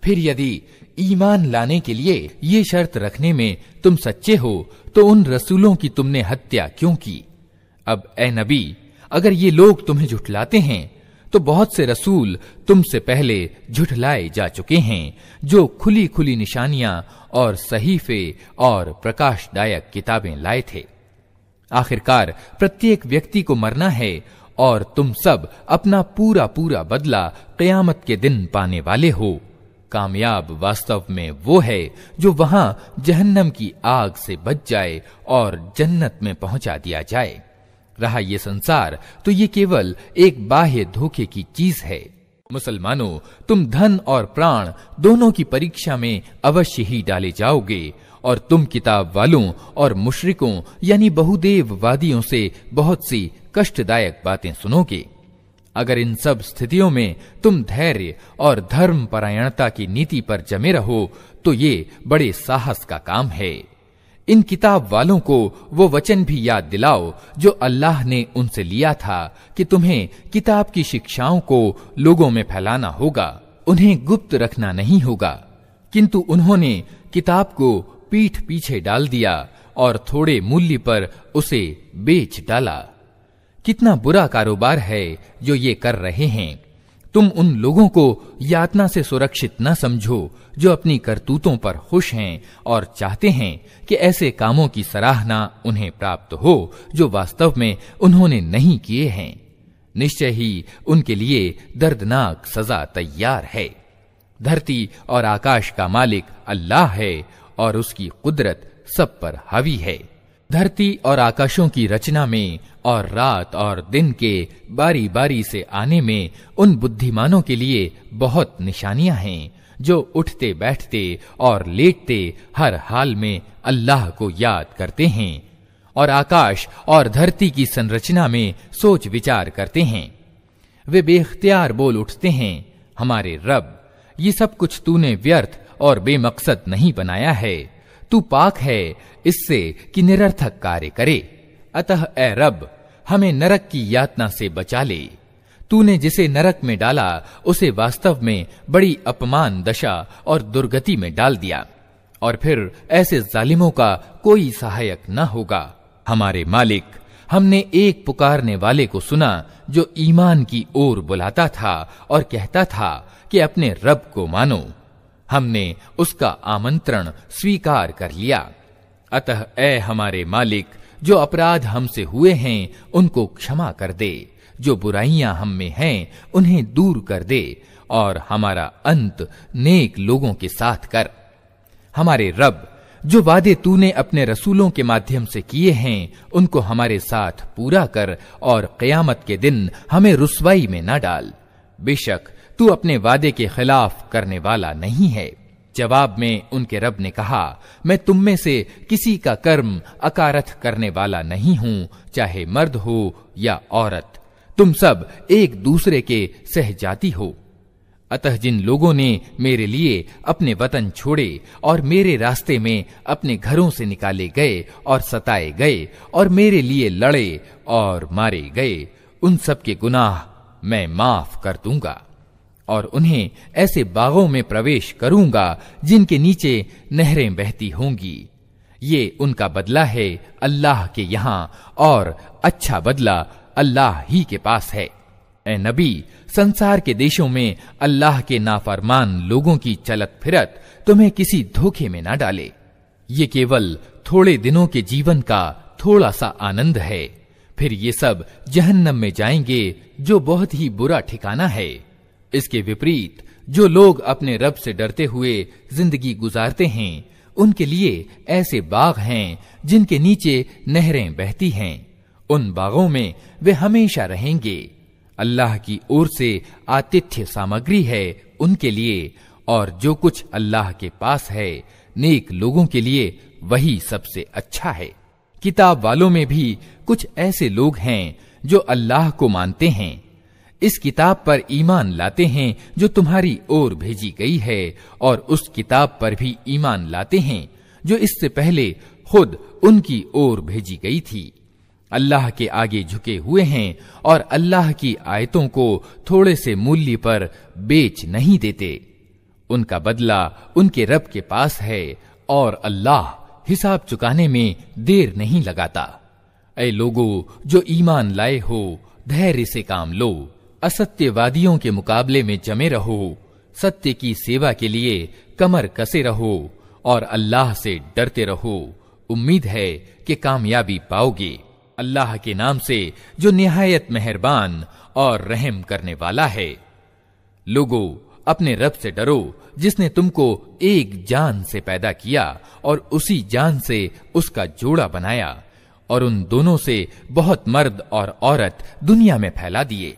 फिर यदि ईमान लाने के लिए ये शर्त रखने में तुम सच्चे हो तो उन रसूलों की तुमने हत्या क्यों की? अब ए नबी, अगर ये लोग तुम्हें झुठलाते हैं तो बहुत से रसूल तुमसे पहले झुठलाए जा चुके हैं जो खुली खुली निशानियां और सहीफे और प्रकाशदायक किताबें लाए थे। आखिरकार प्रत्येक व्यक्ति को मरना है और तुम सब अपना पूरा पूरा बदला क़यामत के दिन पाने वाले हो। कामयाब वास्तव में वो है जो वहां जहन्नम की आग से बच जाए और जन्नत में पहुंचा दिया जाए। रहा ये संसार तो ये केवल एक बाह्य धोखे की चीज है। मुसलमानों, तुम धन और प्राण दोनों की परीक्षा में अवश्य ही डाले जाओगे और तुम किताब वालों और मुशरिकों यानी बहुदेववादियों से बहुत सी कष्टदायक बातें सुनोगे। अगर इन सब स्थितियों में तुम धैर्य और धर्म परायणता की नीति पर जमे रहो तो ये बड़े साहस का काम है। इन किताब वालों को वो वचन भी याद दिलाओ जो अल्लाह ने उनसे लिया था कि तुम्हें किताब की शिक्षाओं को लोगों में फैलाना होगा, उन्हें गुप्त रखना नहीं होगा। किंतु उन्होंने किताब को पीठ पीछे डाल दिया और थोड़े मूल्य पर उसे बेच डाला। कितना बुरा कारोबार है जो ये कर रहे हैं। तुम उन लोगों को यातना से सुरक्षित न समझो जो अपनी करतूतों पर खुश हैं और चाहते हैं कि ऐसे कामों की सराहना उन्हें प्राप्त हो जो वास्तव में उन्होंने नहीं किए हैं। निश्चय ही उनके लिए दर्दनाक सजा तैयार है। धरती और आकाश का मालिक अल्लाह है और उसकी कुदरत सब पर हावी है। धरती और आकाशों की रचना में और रात और दिन के बारी बारी से आने में उन बुद्धिमानों के लिए बहुत निशानियां हैं जो उठते बैठते और लेटते हर हाल में अल्लाह को याद करते हैं और आकाश और धरती की संरचना में सोच विचार करते हैं। वे बेख्तियार बोल उठते हैं, हमारे रब, ये सब कुछ तूने व्यर्थ और बेमकसद नहीं बनाया है। तू पाक है इससे कि निरर्थक कार्य करे। अतः ए रब, हमें नरक की यातना से बचा ले। तूने जिसे नरक में डाला उसे वास्तव में बड़ी अपमान दशा और दुर्गति में डाल दिया और फिर ऐसे जालिमों का कोई सहायक न होगा। हमारे मालिक, हमने एक पुकारने वाले को सुना जो ईमान की ओर बुलाता था और कहता था कि अपने रब को मानो। हमने उसका आमंत्रण स्वीकार कर लिया। अतः ए हमारे मालिक, जो अपराध हमसे हुए हैं उनको क्षमा कर दे, जो बुराइयां हम में हैं उन्हें दूर कर दे और हमारा अंत नेक लोगों के साथ कर। हमारे रब, जो वादे तूने अपने रसूलों के माध्यम से किए हैं उनको हमारे साथ पूरा कर और क़यामत के दिन हमें रुसवाई में न डाल। बेशक तू अपने वादे के खिलाफ करने वाला नहीं है। जवाब में उनके रब ने कहा, मैं तुम में से किसी का कर्म अकारथ करने वाला नहीं हूं, चाहे मर्द हो या औरत। तुम सब एक दूसरे के सहजाती हो। अतः जिन लोगों ने मेरे लिए अपने वतन छोड़े और मेरे रास्ते में अपने घरों से निकाले गए और सताए गए और मेरे लिए लड़े और मारे गए, उन सब के गुनाह मैं माफ कर दूंगा और उन्हें ऐसे बागों में प्रवेश करूंगा जिनके नीचे नहरें बहती होंगी। ये उनका बदला है अल्लाह के यहाँ और अच्छा बदला अल्लाह ही के पास है। ए नबी, संसार के देशों में अल्लाह के नाफरमान लोगों की चलत फिरत तुम्हें किसी धोखे में न डाले। ये केवल थोड़े दिनों के जीवन का थोड़ा सा आनंद है, फिर ये सब जहन्नम में जाएंगे जो बहुत ही बुरा ठिकाना है। इसके विपरीत जो लोग अपने रब से डरते हुए जिंदगी गुजारते हैं उनके लिए ऐसे बाग हैं जिनके नीचे नहरें बहती हैं। उन बागों में वे हमेशा रहेंगे। अल्लाह की ओर से आतिथ्य सामग्री है उनके लिए और जो कुछ अल्लाह के पास है नेक लोगों के लिए वही सबसे अच्छा है। किताब वालों में भी कुछ ऐसे लोग हैं जो अल्लाह को मानते हैं, इस किताब पर ईमान लाते हैं जो तुम्हारी ओर भेजी गई है और उस किताब पर भी ईमान लाते हैं जो इससे पहले खुद उनकी ओर भेजी गई थी। अल्लाह के आगे झुके हुए हैं और अल्लाह की आयतों को थोड़े से मूल्य पर बेच नहीं देते। उनका बदला उनके रब के पास है और अल्लाह हिसाब चुकाने में देर नहीं लगाता। ऐ लोगों जो ईमान लाए हो, धैर्य से काम लो, असत्यवादियों के मुकाबले में जमे रहो, सत्य की सेवा के लिए कमर कसे रहो और अल्लाह से डरते रहो। उम्मीद है कि कामयाबी पाओगे। अल्लाह के नाम से जो निहायत मेहरबान और रहम करने वाला है। लोगों अपने रब से डरो जिसने तुमको एक जान से पैदा किया और उसी जान से उसका जोड़ा बनाया और उन दोनों से बहुत मर्द और औरत दुनिया में फैला दिए।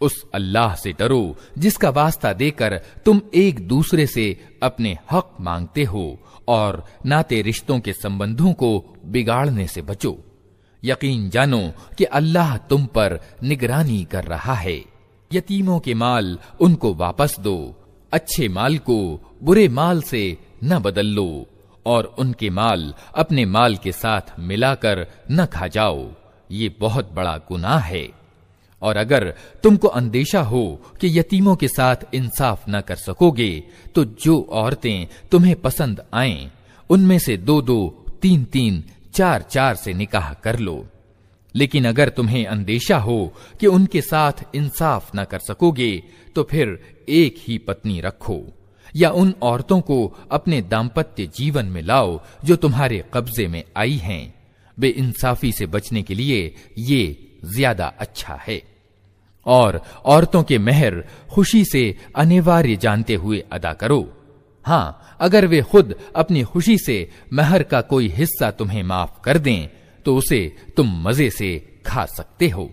उस अल्लाह से डरो जिसका वास्ता देकर तुम एक दूसरे से अपने हक मांगते हो और नाते रिश्तों के संबंधों को बिगाड़ने से बचो। यकीन जानो कि अल्लाह तुम पर निगरानी कर रहा है। यतीमों के माल उनको वापस दो, अच्छे माल को बुरे माल से न बदल लो और उनके माल अपने माल के साथ मिलाकर न खा जाओ, ये बहुत बड़ा गुनाह है। और अगर तुमको अंदेशा हो कि यतीमों के साथ इंसाफ न कर सकोगे तो जो औरतें तुम्हें पसंद आएं उनमें से 2-2, 3-3, 4-4 से निकाह कर लो। लेकिन अगर तुम्हें अंदेशा हो कि उनके साथ इंसाफ न कर सकोगे तो फिर एक ही पत्नी रखो या उन औरतों को अपने दाम्पत्य जीवन में लाओ जो तुम्हारे कब्जे में आई हैं। बेइंसाफी से बचने के लिए ये ज्यादा अच्छा है। और औरतों के मेहर खुशी से अनिवार्य जानते हुए अदा करो। हाँ, अगर वे खुद अपनी खुशी से महर का कोई हिस्सा तुम्हें माफ कर दें तो उसे तुम मजे से खा सकते हो।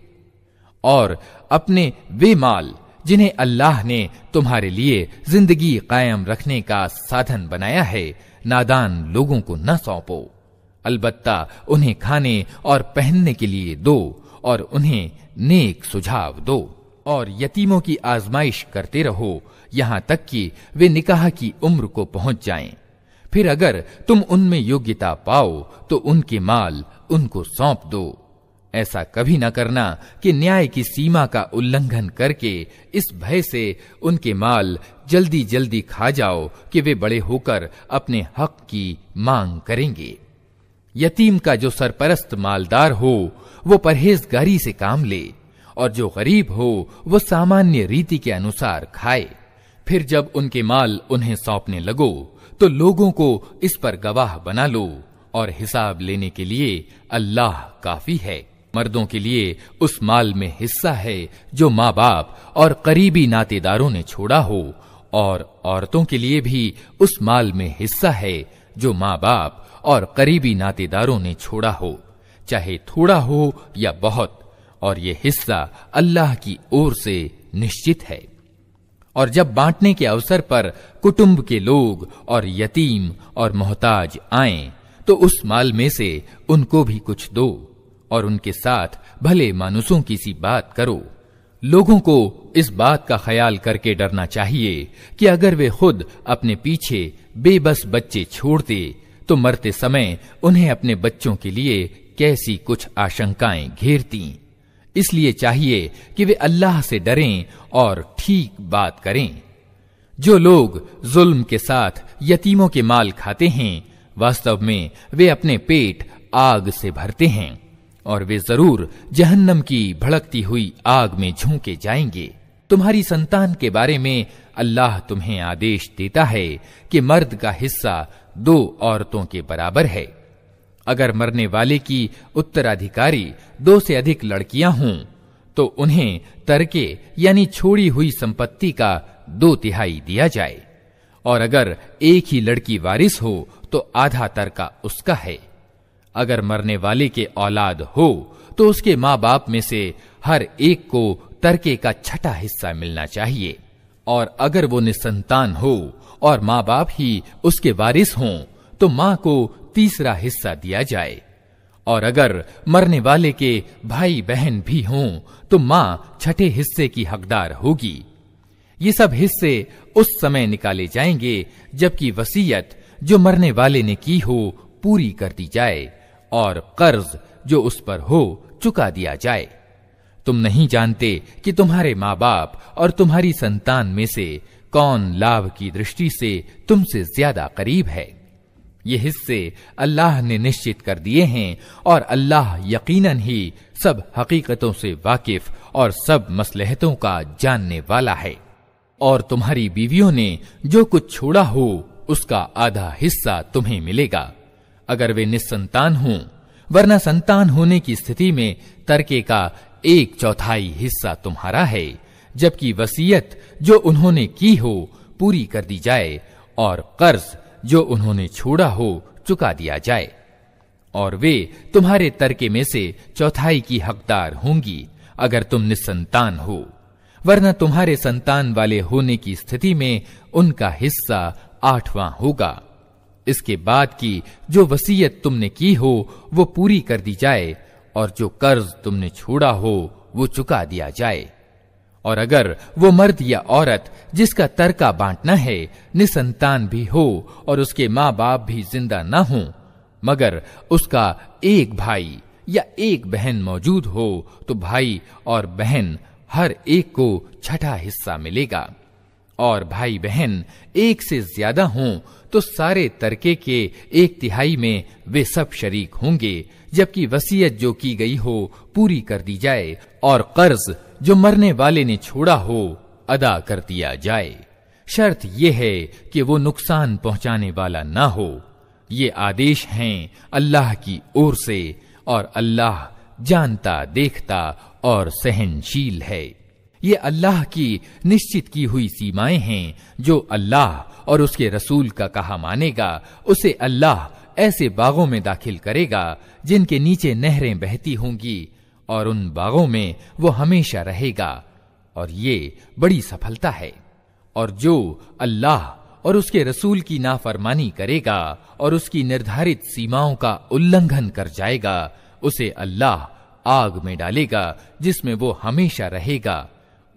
और अपने वे माल जिन्हें अल्लाह ने तुम्हारे लिए जिंदगी कायम रखने का साधन बनाया है नादान लोगों को न सौंपो। अलबत्ता उन्हें खाने और पहनने के लिए दो और उन्हें नेक सुझाव दो। और यतीमों की आजमाइश करते रहो यहां तक कि वे निकाह की उम्र को पहुंच जाएं। फिर अगर तुम उनमें योग्यता पाओ तो उनके माल उनको सौंप दो। ऐसा कभी न करना कि न्याय की सीमा का उल्लंघन करके इस भय से उनके माल जल्दी जल्दी खा जाओ कि वे बड़े होकर अपने हक की मांग करेंगे। यतीम का जो सरपरस्त मालदार हो वो परहेजगारी से काम ले और जो गरीब हो वो सामान्य रीति के अनुसार खाए। फिर जब उनके माल उन्हें सौंपने लगो तो लोगों को इस पर गवाह बना लो और हिसाब लेने के लिए अल्लाह काफी है। मर्दों के लिए उस माल में हिस्सा है जो माँ बाप और करीबी नातेदारों ने छोड़ा हो और औरतों के लिए भी उस माल में हिस्सा है जो माँ बाप और करीबी नातेदारों ने छोड़ा हो, चाहे थोड़ा हो या बहुत, और ये हिस्सा अल्लाह की ओर से निश्चित है। और जब बांटने के अवसर पर कुटुंब के लोग और यतीम और मोहताज आएं तो उस माल में से उनको भी कुछ दो और उनके साथ भले मानुसों की सी बात करो। लोगों को इस बात का ख्याल करके डरना चाहिए कि अगर वे खुद अपने पीछे बेबस बच्चे छोड़ते तो मरते समय उन्हें अपने बच्चों के लिए कैसी कुछ आशंकाएं घेरती। इसलिए चाहिए कि वे अल्लाह से डरें और ठीक बात करें। जो लोग जुल्म के साथ यतीमों के माल खाते हैं वास्तव में वे अपने पेट आग से भरते हैं और वे जरूर जहन्नम की भड़कती हुई आग में झोंके जाएंगे। तुम्हारी संतान के बारे में अल्लाह तुम्हें आदेश देता है कि मर्द का हिस्सा 2 औरतों के बराबर है। अगर मरने वाले की उत्तराधिकारी 2 से अधिक लड़कियां हों तो उन्हें तरके यानी छोड़ी हुई संपत्ति का 2/3 दिया जाए और अगर एक ही लड़की वारिस हो तो आधा तरका उसका है। अगर मरने वाले के औलाद हो तो उसके माँ बाप में से हर एक को तरके का 6ठा हिस्सा मिलना चाहिए। और अगर वो निसंतान हो और माँ बाप ही उसके वारिस हों तो माँ को 3रा हिस्सा दिया जाए। और अगर मरने वाले के भाई बहन भी हों तो माँ 6ठे हिस्से की हकदार होगी। ये सब हिस्से उस समय निकाले जाएंगे जबकि वसीयत जो मरने वाले ने की हो पूरी कर दी जाए और कर्ज जो उस पर हो चुका दिया जाए। तुम नहीं जानते कि तुम्हारे माँ बाप और तुम्हारी संतान में से कौन लाभ की दृष्टि से तुमसे ज्यादा करीब है। ये हिस्से अल्लाह ने निश्चित कर दिए हैं और अल्लाह यकीनन ही सब हकीकतों से वाकिफ और सब मसलहतों का जानने वाला है। और तुम्हारी बीवियों ने जो कुछ छोड़ा हो उसका आधा हिस्सा तुम्हें मिलेगा अगर वे निस्संतान हों, वरना संतान होने की स्थिति में तरके का 1/4 हिस्सा तुम्हारा है, जबकि वसीयत जो उन्होंने की हो पूरी कर दी जाए और कर्ज जो उन्होंने छोड़ा हो चुका दिया जाए। और वे तुम्हारे तरके में से 1/4 की हकदार होंगी अगर तुम निस्संतान हो, वरना तुम्हारे संतान वाले होने की स्थिति में उनका हिस्सा 8वां होगा। इसके बाद की जो वसीयत तुमने की हो वो पूरी कर दी जाए और जो कर्ज तुमने छोड़ा हो वो चुका दिया जाए। और अगर वो मर्द या औरत जिसका तरका बांटना है निसंतान भी हो और उसके माँ बाप भी जिंदा न हो, मगर उसका एक भाई या एक बहन मौजूद हो, तो भाई और बहन हर एक को 6ठा हिस्सा मिलेगा। और भाई बहन एक से ज्यादा हों तो सारे तरके के 1/3 में वे सब शरीक होंगे, जबकि वसीयत जो की गई हो पूरी कर दी जाए और कर्ज जो मरने वाले ने छोड़ा हो अदा कर दिया जाए। शर्त यह है कि वो नुकसान पहुंचाने वाला ना हो। ये आदेश हैं अल्लाह की ओर से और अल्लाह जानता देखता और सहनशील है। ये अल्लाह की निश्चित की हुई सीमाएं हैं। जो अल्लाह और उसके रसूल का कहा मानेगा उसे अल्लाह ऐसे बागों में दाखिल करेगा जिनके नीचे नहरें बहती होंगी और उन बागों में वो हमेशा रहेगा, और ये बड़ी सफलता है। और जो अल्लाह और उसके रसूल की नाफरमानी करेगा और उसकी निर्धारित सीमाओं का उल्लंघन कर जाएगा उसे अल्लाह आग में डालेगा जिसमें वो हमेशा रहेगा,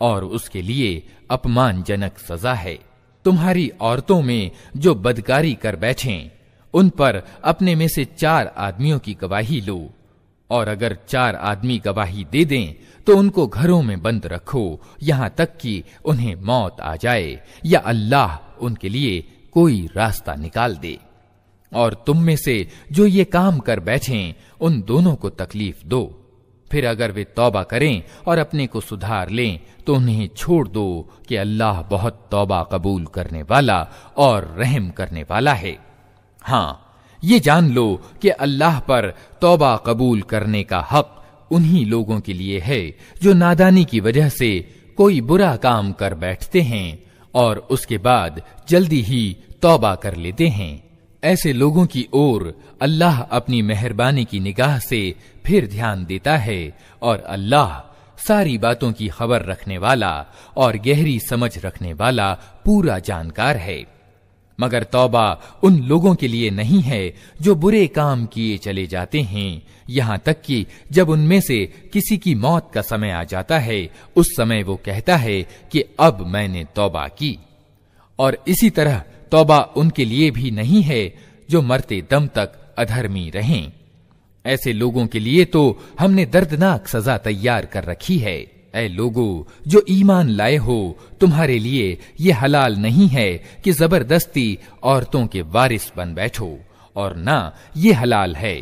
और उसके लिए अपमानजनक सजा है। तुम्हारी औरतों में जो बदकारी कर बैठें उन पर अपने में से 4 आदमियों की गवाही लो, और अगर 4 आदमी गवाही दे दें तो उनको घरों में बंद रखो यहां तक कि उन्हें मौत आ जाए या अल्लाह उनके लिए कोई रास्ता निकाल दे। और तुम में से जो ये काम कर बैठें उन दोनों को तकलीफ दो। फिर अगर वे तौबा करें और अपने को सुधार लें तो उन्हें छोड़ दो कि अल्लाह बहुत तौबा कबूल करने वाला और रहम करने वाला है। हाँ, ये जान लो कि अल्लाह पर तौबा कबूल करने का हक उन्हीं लोगों के लिए है जो नादानी की वजह से कोई बुरा काम कर बैठते हैं और उसके बाद जल्दी ही तौबा कर लेते हैं। ऐसे लोगों की ओर अल्लाह अपनी मेहरबानी की निगाह से फिर ध्यान देता है, और अल्लाह सारी बातों की खबर रखने वाला और गहरी समझ रखने वाला पूरा जानकार है। मगर तौबा उन लोगों के लिए नहीं है जो बुरे काम किए चले जाते हैं, यहां तक कि जब उनमें से किसी की मौत का समय आ जाता है उस समय वो कहता है कि अब मैंने तौबा की। और इसी तरह तौबा उनके लिए भी नहीं है जो मरते दम तक अधर्मी रहें। ऐसे लोगों के लिए तो हमने दर्दनाक सजा तैयार कर रखी है। ऐ लोगों जो ईमान लाए हो, तुम्हारे लिए ये हलाल नहीं है कि जबरदस्ती औरतों के वारिस बन बैठो, और ना ये हलाल है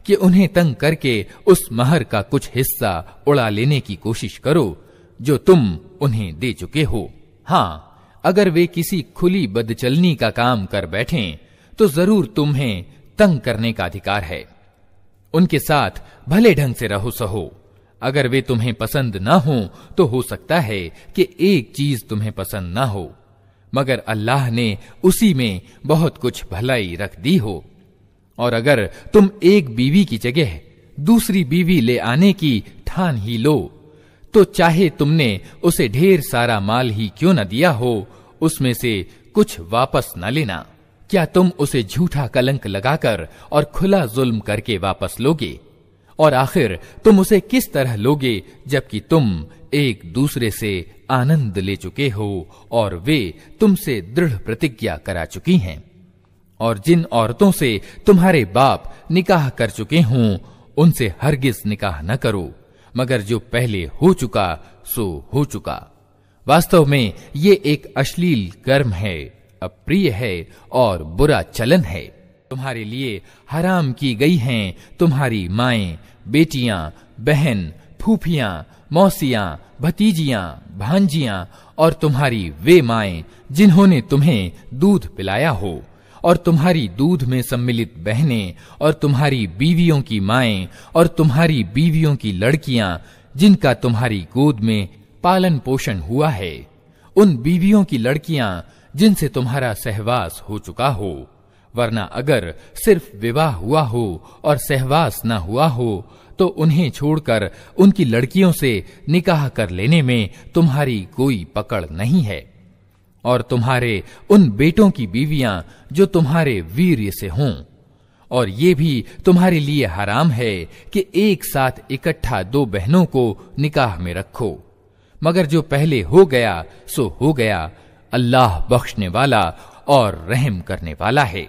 कि उन्हें तंग करके उस महर का कुछ हिस्सा उड़ा लेने की कोशिश करो जो तुम उन्हें दे चुके हो। हाँ, अगर वे किसी खुली बदचलनी का काम कर बैठें तो जरूर तुम्हें तंग करने का अधिकार है। उनके साथ भले ढंग से रहो सहो। अगर वे तुम्हें पसंद ना हो तो हो सकता है कि एक चीज तुम्हें पसंद ना हो, मगर अल्लाह ने उसी में बहुत कुछ भलाई रख दी हो। और अगर तुम एक बीवी की जगह दूसरी बीवी ले आने की ठान ही लो तो चाहे तुमने उसे ढेर सारा माल ही क्यों न दिया हो, उसमें से कुछ वापस न लेना। क्या तुम उसे झूठा कलंक लगाकर और खुला जुल्म करके वापस लोगे? और आखिर तुम उसे किस तरह लोगे जबकि तुम एक दूसरे से आनंद ले चुके हो और वे तुमसे दृढ़ प्रतिज्ञा करा चुकी हैं। और जिन औरतों से तुम्हारे बाप निकाह कर चुके हों उनसे हरगिज निकाह न करो, मगर जो पहले हो चुका सो हो चुका, वास्तव में ये एक अश्लील कर्म है, अप्रिय है और बुरा चलन है। तुम्हारे लिए हराम की गई हैं तुम्हारी माएं, बेटियां, बहन, फूफियां, मौसियां, भतीजियां, भांजियां और तुम्हारी वे माएं जिन्होंने तुम्हें दूध पिलाया हो, और तुम्हारी दूध में सम्मिलित बहनें, और तुम्हारी बीवियों की माएं, और तुम्हारी बीवियों की लड़कियां जिनका तुम्हारी गोद में पालन पोषण हुआ है, उन बीवियों की लड़कियां जिनसे तुम्हारा सहवास हो चुका हो। वरना अगर सिर्फ विवाह हुआ हो और सहवास न हुआ हो तो उन्हें छोड़कर उनकी लड़कियों से निकाह कर लेने में तुम्हारी कोई पकड़ नहीं है। और तुम्हारे उन बेटों की बीवियां जो तुम्हारे वीर्य से हों, और ये भी तुम्हारे लिए हराम है कि एक साथ इकट्ठा दो बहनों को निकाह में रखो, मगर जो पहले हो गया सो हो गया। अल्लाह बख्शने वाला और रहम करने वाला है।